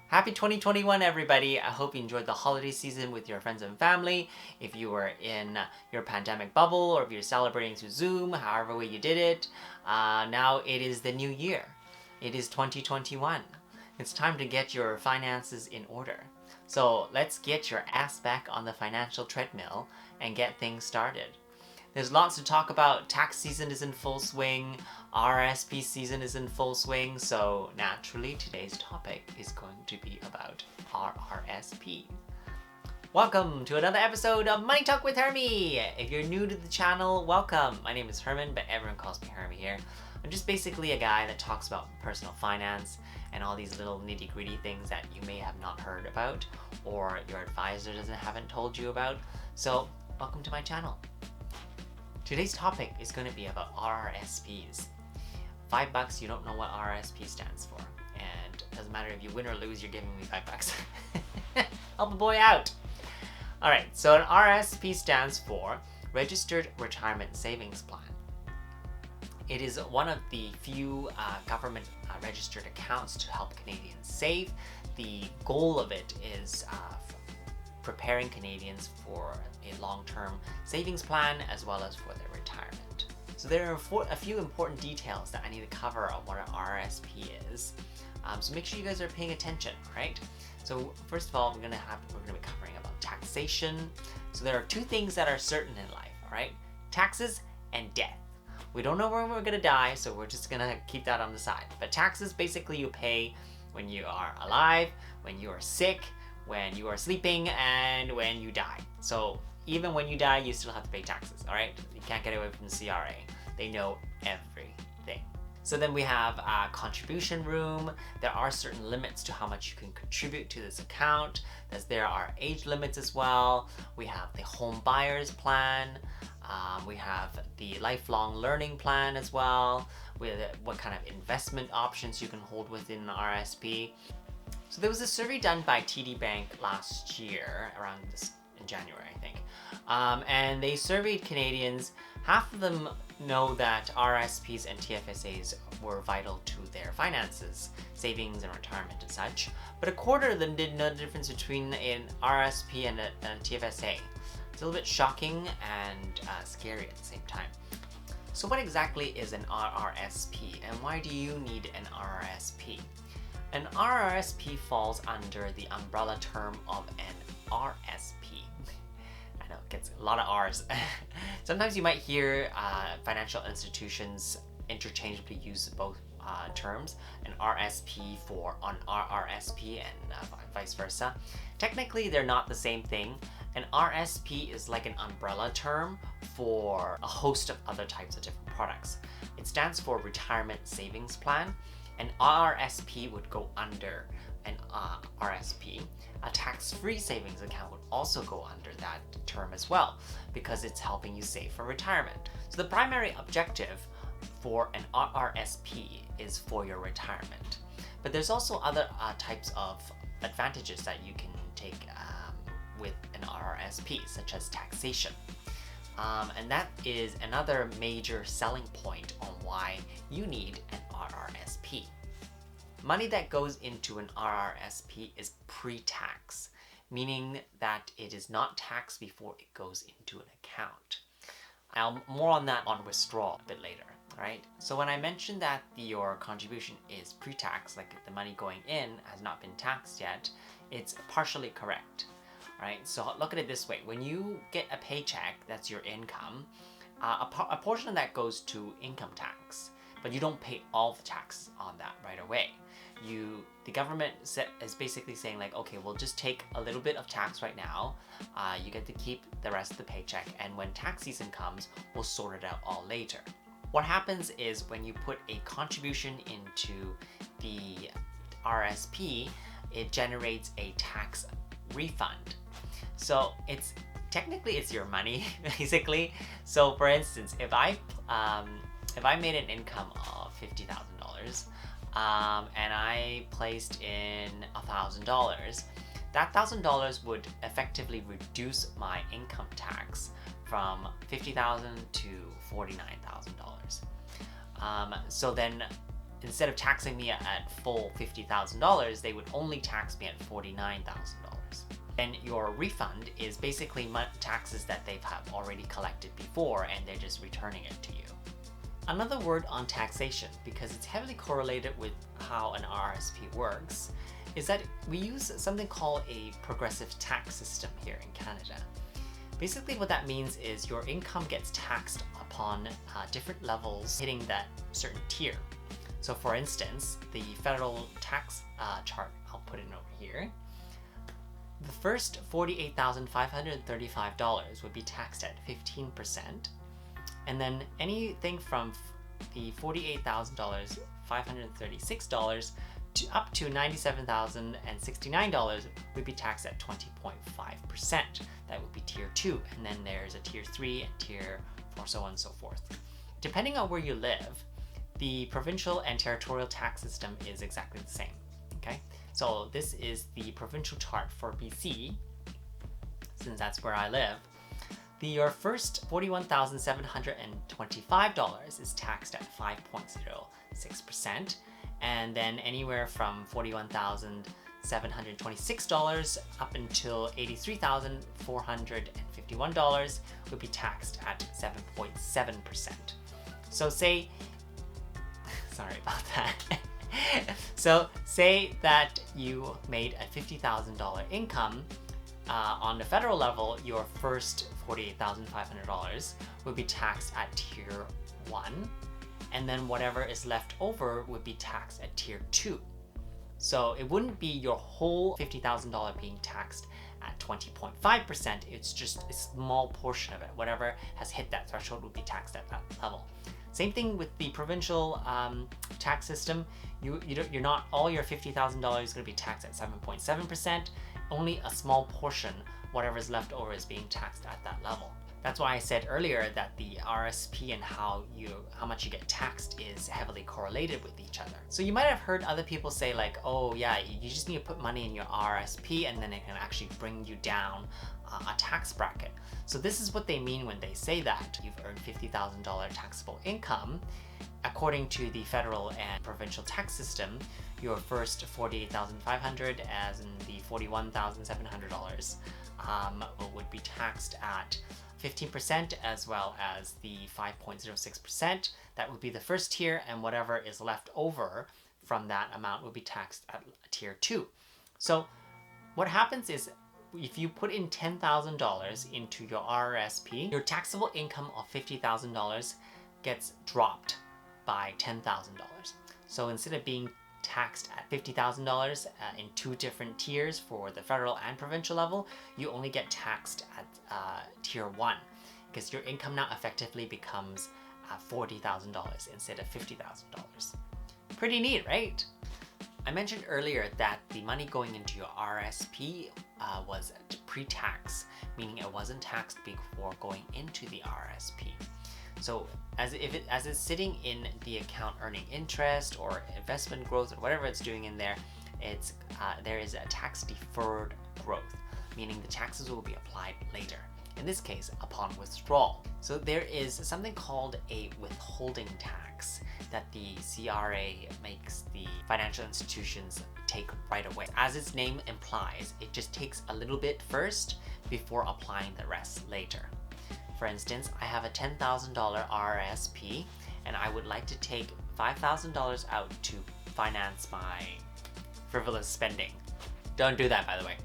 Happy 2021, everybody. I hope you enjoyed the holiday season with your friends and family. If you were in your pandemic bubble or if you're celebrating through Zoom, however way you did it, now it is the new year. It is 2021. It's time to get your finances in order. So let's get your ass back on the financial treadmill and get things started. There's lots to talk about. Tax season is in full swing. RRSP season is in full swing. So naturally, today's topic is going to be about RRSP. Welcome to another episode of Money Talk with Hermie. If you're new to the channel, welcome. My name is Herman, but everyone calls me Hermie here. I'm just basically a guy that talks about personal finance and all these little nitty-gritty things that you may have not heard about or your advisor haven't told you about. So welcome to my channel. Today's topic is going to be about RRSPs. $5, you don't know what RRSP stands for. And it doesn't matter if you win or lose, you're giving me $5. Help a boy out. Alright, so an RRSP stands for Registered Retirement Savings Plan. It is one of the few government registered accounts to help Canadians save. The goal of it is preparing Canadians for a long-term savings plan as well as for their retirement. So there are a few important details that I need to cover on what an RRSP is. So make sure you guys are paying attention, right? So first of all, we're gonna be covering about taxation. So there are two things that are certain in life, all right? Taxes and death. We don't know when we're gonna die, so we're just gonna keep that on the side. But taxes, basically you pay when you are alive, when you are sick, when you are sleeping, and when you die. So even when you die, you still have to pay taxes, all right? You can't get away from the CRA. They know everything. So then we have contribution room. There are certain limits to how much you can contribute to this account, as there are age limits as well. We have the home buyers plan. We have the lifelong learning plan as well, with what kind of investment options you can hold within an RRSP. So there was a survey done by TD Bank last year, around in January, I think. And they surveyed Canadians. Half of them know that RRSPs and TFSAs were vital to their finances, savings and retirement and such. But a quarter of them didn't know the difference between an RRSP and a TFSA. It's a little bit shocking and scary at the same time. So what exactly is an RRSP, and why do you need an RRSP? An RRSP falls under the umbrella term of an RSP. I know, it gets a lot of R's. Sometimes you might hear financial institutions interchangeably use both terms, an RSP for an RRSP and vice versa. Technically, they're not the same thing. An RSP is like an umbrella term for a host of other types of different products. It stands for Retirement Savings Plan. An RRSP would go under an RSP. A tax-free savings account would also go under that term as well, because it's helping you save for retirement. So the primary objective for an RRSP is for your retirement. But there's also other types of advantages that you can take with an RRSP, such as taxation. And that is another major selling point on why you need an RRSP. Money that goes into an RRSP is pre-tax, meaning that it is not taxed before it goes into an account. More on that on withdrawal a bit later, right? So when I mentioned that your contribution is pre-tax, like the money going in has not been taxed yet, it's partially correct. Right, so look at it this way. When you get a paycheck, that's your income, a portion of that goes to income tax, but you don't pay all the tax on that right away. The government is basically saying like, okay, we'll just take a little bit of tax right now. You get to keep the rest of the paycheck, and when tax season comes, we'll sort it out all later. What happens is when you put a contribution into the RSP, it generates a tax refund. So technically it's your money, basically. So for instance, if I made an income of $50,000 and I placed in $1,000, that $1,000 would effectively reduce my income tax from $50,000 to $49,000. So then instead of taxing me at full $50,000, they would only tax me at $49,000. And your refund is basically taxes that they've already collected before and they're just returning it to you. Another word on taxation, because it's heavily correlated with how an RRSP works, is that we use something called a progressive tax system here in Canada. Basically what that means is your income gets taxed upon different levels hitting that certain tier. So for instance, the federal tax chart, I'll put it over here. The first $48,535 would be taxed at 15%, and then anything from the $48,536 to up to $97,069 would be taxed at 20.5%. That would be tier 2, and then there's a tier 3 and tier 4, so on and so forth. Depending on where you live, the provincial and territorial tax system is exactly the same. Okay, so this is the provincial chart for BC, since that's where I live. Your first $41,725 is taxed at 5.06%, and then anywhere from $41,726 up until $83,451 would be taxed at 7.7%. So say, sorry about that. So say that you made a $50,000 income. On the federal level, your first $48,500 would be taxed at tier 1, and then whatever is left over would be taxed at tier 2. So it wouldn't be your whole $50,000 being taxed at 20.5%, it's just a small portion of it. Whatever has hit that threshold would be taxed at that level. Same thing with the provincial tax system. You're not all your $50,000 is going to be taxed at 7.7%. Only a small portion, whatever is left over, is being taxed at that level. That's why I said earlier that the RRSP and how much you get taxed is heavily correlated with each other. So you might have heard other people say like, oh yeah, you just need to put money in your RRSP and then it can actually bring you down a tax bracket. So this is what they mean when they say that. You've earned $50,000 taxable income. According to the federal and provincial tax system, your first $48,500 as in the $41,700 would be taxed at 15% as well as the 5.06%. That would be the first tier, and whatever is left over from that amount would be taxed at tier 2. So what happens is if you put in $10,000 into your RRSP, your taxable income of $50,000 gets dropped by $10,000. So instead of being taxed at $50,000 in 2 different tiers for the federal and provincial level, you only get taxed at tier 1, because your income now effectively becomes $40,000 instead of $50,000. Pretty neat, right? I mentioned earlier that the money going into your RRSP was pre-tax, meaning it wasn't taxed before going into the RRSP. So as it's sitting in the account earning interest or investment growth or whatever it's doing in there, there is a tax deferred growth, meaning the taxes will be applied later. In this case, upon withdrawal. So there is something called a withholding tax that the CRA makes the financial institutions take right away. As its name implies, it just takes a little bit first before applying the rest later. For instance, I have a $10,000 RRSP and I would like to take $5,000 out to finance my frivolous spending. Don't do that, by the way.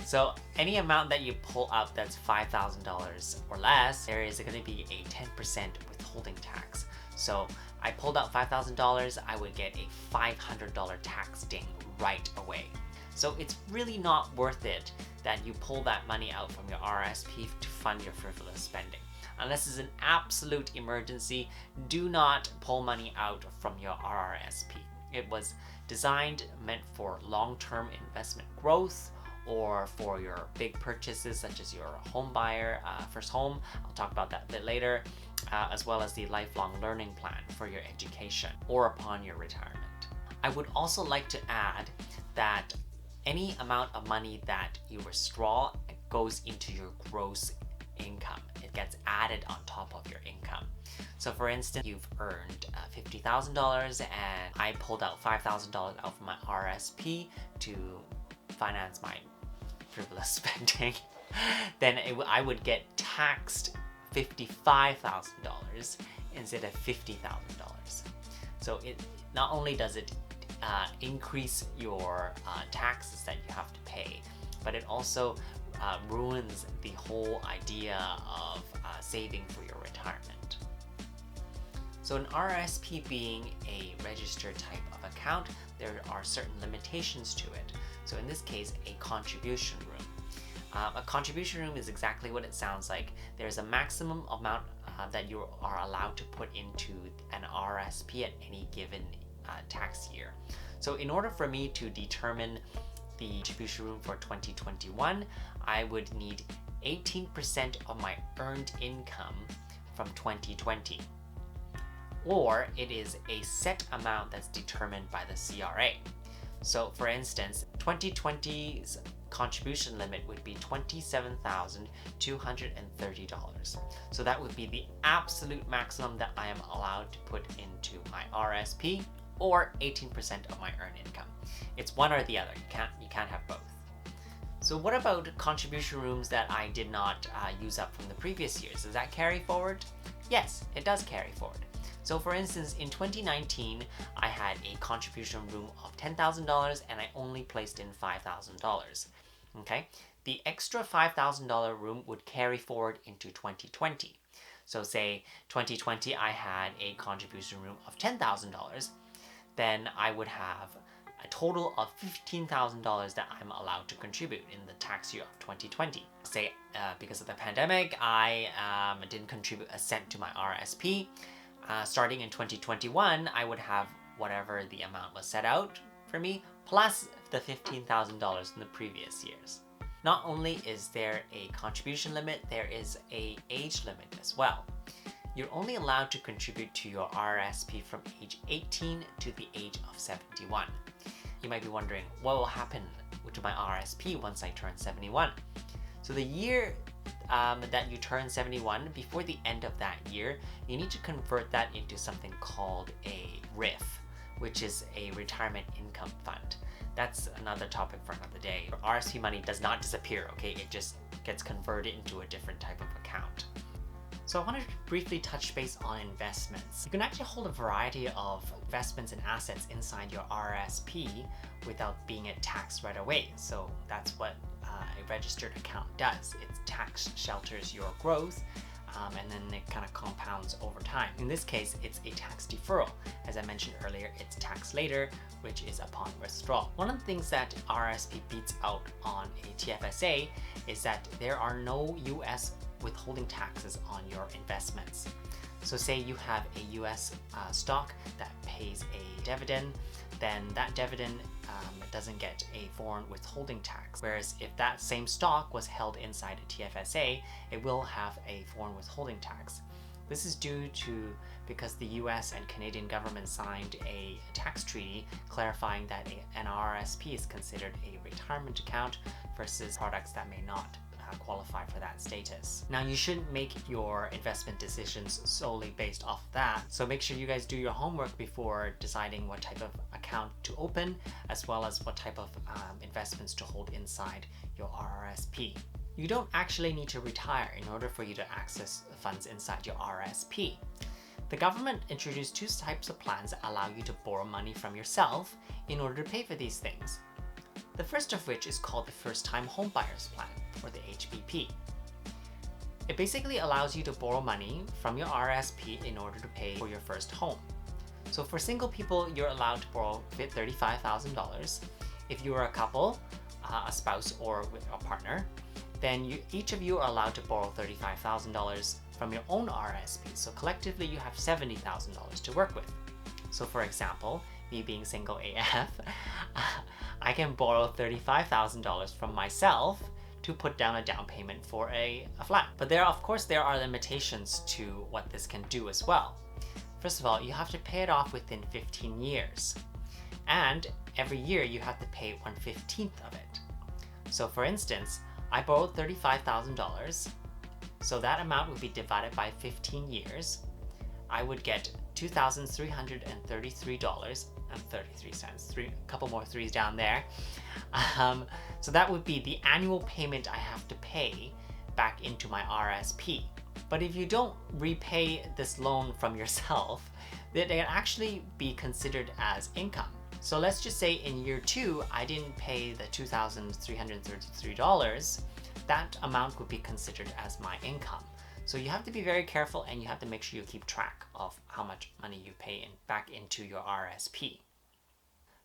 So any amount that you pull out that's $5,000 or less, there is going to be a 10% withholding tax. So I pulled out $5,000, I would get a $500 tax ding right away. So it's really not worth it that you pull that money out from your RRSP to fund your frivolous spending. Unless it's an absolute emergency, do not pull money out from your RRSP. It was meant for long-term investment growth, or for your big purchases such as your home buyer, first home, I'll talk about that a bit later, as well as the lifelong learning plan for your education or upon your retirement. I would also like to add that any amount of money that you withdraw goes into your gross income. It gets added on top of your income. So for instance, you've earned $50,000 and I pulled out $5,000 out from my RRSP to finance my frivolous spending, then I would get taxed $55,000 instead of $50,000. So it not only does it increase your taxes that you have to pay, but it also ruins the whole idea of saving for your retirement. So an RRSP being a registered type of account, there are certain limitations to it. So in this case, a contribution room. A contribution room is exactly what it sounds like. There's a maximum amount that you are allowed to put into an RRSP at any given tax year. So in order for me to determine the contribution room for 2021, I would need 18% of my earned income from 2020. Or it is a set amount that's determined by the CRA. So for instance, 2020's contribution limit would be $27,230. So that would be the absolute maximum that I am allowed to put into my RRSP, or 18% of my earned income. It's one or the other. You can't have both. So what about contribution rooms that I did not use up from the previous years? Does that carry forward? Yes, it does carry forward. So for instance, in 2019, I had a contribution room of $10,000 and I only placed in $5,000. Okay, the extra $5,000 room would carry forward into 2020. So say 2020, I had a contribution room of $10,000, then I would have a total of $15,000 that I'm allowed to contribute in the tax year of 2020. Say because of the pandemic, I didn't contribute a cent to my RRSP. Starting in 2021, I would have whatever the amount was set out for me, plus the $15,000 in the previous years. Not only is there a contribution limit, there is an age limit as well. You're only allowed to contribute to your RRSP from age 18 to the age of 71. You might be wondering, what will happen to my RRSP once I turn 71? So the year that you turn 71, before the end of that year, you need to convert that into something called a RIF, which is a retirement income fund. That's another topic for another day. Your RRSP money does not disappear, okay? It just gets converted into a different type of account. So I wanted to briefly touch base on investments. You can actually hold a variety of investments and assets inside your RRSP without being taxed right away. So that's what a registered account does. It tax shelters your growth, and then it kind of compounds over time. In this case, it's a tax deferral. As I mentioned earlier, it's tax later, which is upon withdrawal. One of the things that RRSP beats out on a TFSA is that there are no US withholding taxes on your investments. So say you have a US stock that pays a dividend, then that dividend doesn't get a foreign withholding tax. Whereas if that same stock was held inside a TFSA, it will have a foreign withholding tax. This is due to because the US and Canadian government signed a tax treaty clarifying that an RRSP is considered a retirement account versus products that may not qualify for that status. Now, you shouldn't make your investment decisions solely based off that, so make sure you guys do your homework before deciding what type of account to open, as well as what type of investments to hold inside your RRSP. You don't actually need to retire in order for you to access funds inside your RRSP. The government introduced two types of plans that allow you to borrow money from yourself in order to pay for these things. The first of which is called the First Time Homebuyers Plan, or the HBP. It basically allows you to borrow money from your RRSP in order to pay for your first home. So for single people, you're allowed to borrow $35,000. If you are a couple, a spouse or with a partner, then each of you are allowed to borrow $35,000 from your own RRSP. So collectively, you have $70,000 to work with. So for example, me being single AF, I can borrow $35,000 from myself to put down a down payment for a flat. But of course, there are limitations to what this can do as well. First of all, you have to pay it off within 15 years. And every year you have to pay 1/15 of it. So for instance, I borrowed $35,000. So that amount would be divided by 15 years. I would get $2,333.33. A couple more threes down there. So that would be the annual payment I have to pay back into my RSP. But if you don't repay this loan from yourself, it can actually be considered as income. So let's just say in year 2, I didn't pay the $2,333. That amount would be considered as my income. So you have to be very careful, and you have to make sure you keep track of how much money you pay back into your RSP.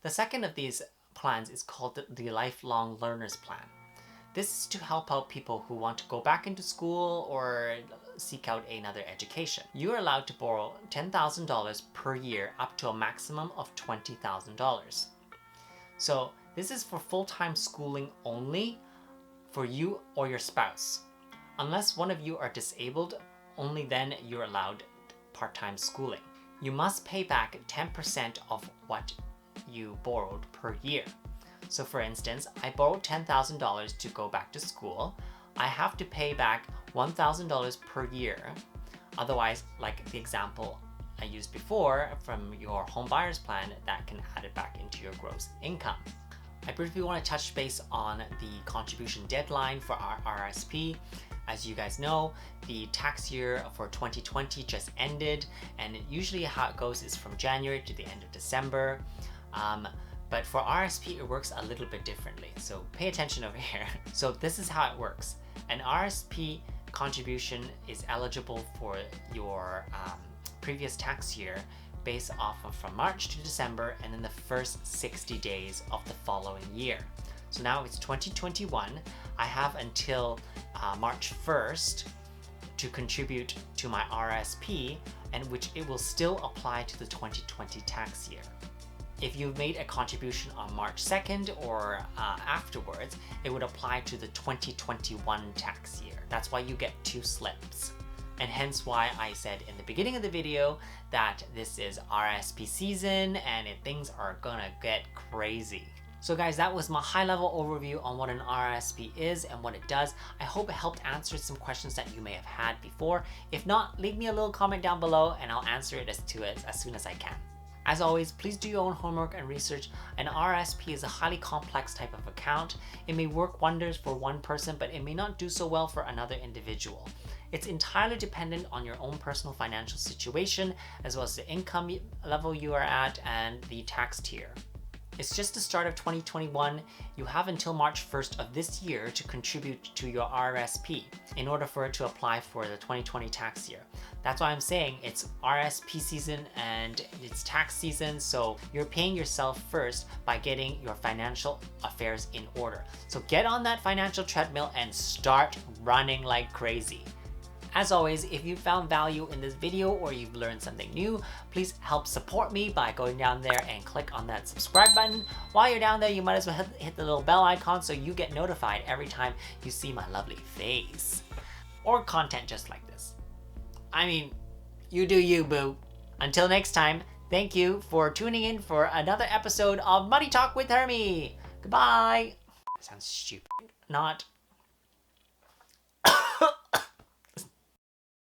The second of these plans is called the Lifelong Learners Plan. This is to help out people who want to go back into school or seek out another education. You are allowed to borrow $10,000 per year up to a maximum of $20,000. So this is for full-time schooling only for you or your spouse. Unless one of you are disabled, only then you're allowed part-time schooling. You must pay back 10% of what you borrowed per year. So for instance, I borrowed $10,000 to go back to school. I have to pay back $1,000 per year. Otherwise, like the example I used before from your home buyer's plan, that can add it back into your gross income. I briefly want to touch base on the contribution deadline for our RRSP. As you guys know, the tax year for 2020 just ended, and usually how it goes is from January to the end of December. But for RSP, it works a little bit differently. So pay attention over here. So this is how it works. An RSP contribution is eligible for your previous tax year based off of from March to December and then the first 60 days of the following year. So now it's 2021. I have until March 1st to contribute to my RSP, and which it will still apply to the 2020 tax year. If you've made a contribution on March 2nd or afterwards, it would apply to the 2021 tax year. That's why you get 2 slips. And hence why I said in the beginning of the video that this is RSP season and things are gonna get crazy. So guys, that was my high-level overview on what an RRSP is and what it does. I hope it helped answer some questions that you may have had before. If not, leave me a little comment down below and I'll answer it as soon as I can. As always, please do your own homework and research. An RRSP is a highly complex type of account. It may work wonders for one person, but it may not do so well for another individual. It's entirely dependent on your own personal financial situation, as well as the income level you are at and the tax tier. It's just the start of 2021. You have until March 1st of this year to contribute to your RRSP in order for it to apply for the 2020 tax year. That's why I'm saying it's RRSP season and it's tax season, so you're paying yourself first by getting your financial affairs in order. So get on that financial treadmill and start running like crazy. As always, if you found value in this video or you've learned something new, please help support me by going down there and click on that subscribe button. While you're down there, you might as well hit the little bell icon so you get notified every time you see my lovely face. Or content just like this. I mean, you do you, boo. Until next time, thank you for tuning in for another episode of Money Talk with Hermie. Goodbye. That sounds stupid. Not.